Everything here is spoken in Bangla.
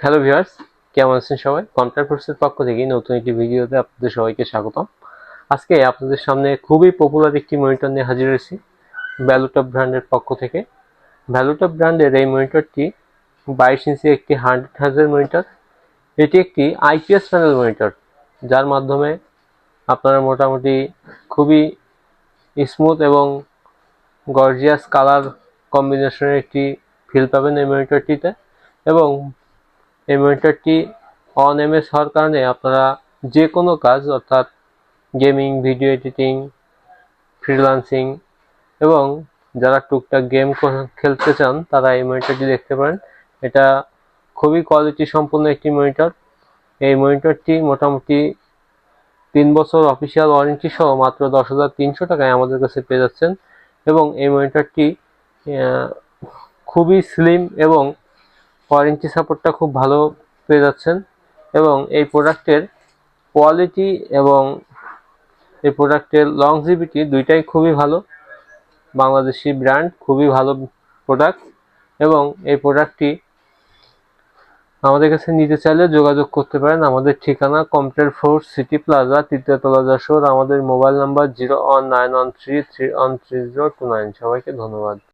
হ্যালো ভিউয়ার্স, কেমন আছেন সবাই? কন্ট্রাক্ট ফোর্সের পক্ষ থেকে নতুন একটি ভিডিওতে আপনাদের সবাইকে স্বাগতম। আজকে আপনাদের সামনে খুবই পপুলার একটি মনিটর নিয়ে হাজির হয়েছি ভ্যালুটপ ব্র্যান্ডের পক্ষ থেকে। ভ্যালুটপ ব্র্যান্ডের এই মনিটরটি 22 ইঞ্চি একটি 100 হার্জ মনিটর। এটি একটি আইপিএস প্যানেল মনিটর, যার মাধ্যমে আপনারা মোটামুটি খুবই স্মুথ এবং গর্জিয়াস কালার কম্বিনেশনের একটি ফিল পাবেন এই মনিটরটিতে। এবং এই মনিটরটি অন এমএস হওয়ার কারণে আপনারা যে কোনো কাজ অর্থাৎ গেমিং, ভিডিও এডিটিং, ফ্রিল্যান্সিং এবং যারা টুকটাক গেম খেলতে চান তারা এই মনিটরটি দেখতে পারেন। এটা খুবই কোয়ালিটি সম্পন্ন একটি মনিটর। এই মনিটরটি মোটামুটি 3 বছর অফিসিয়াল ওয়ারেন্টি সহ মাত্র 10,300 টাকায় আমাদের কাছে পেয়ে যাচ্ছেন। এবং এই মনিটরটি খুবই স্লিম এবং ওয়ারেন্টি সাপোর্টটা খুব ভালো পেয়ে যাচ্ছেন। এবং এই প্রোডাক্টের কোয়ালিটি এবং এই প্রোডাক্টের লংজিভিটি দুইটাই খুবই ভালো। বাংলাদেশি ব্র্যান্ড, খুবই ভালো প্রোডাক্ট। এবং এই প্রোডাক্টটি আমাদের কাছে নিতে চাইলে যোগাযোগ করতে পারেন। আমাদের ঠিকানা কম্পিউটার ফোর্স সিটি প্লাজা, তৃতীয় তলা, যশোর। আমাদের মোবাইল নাম্বার 019133313029। সবাইকে ধন্যবাদ।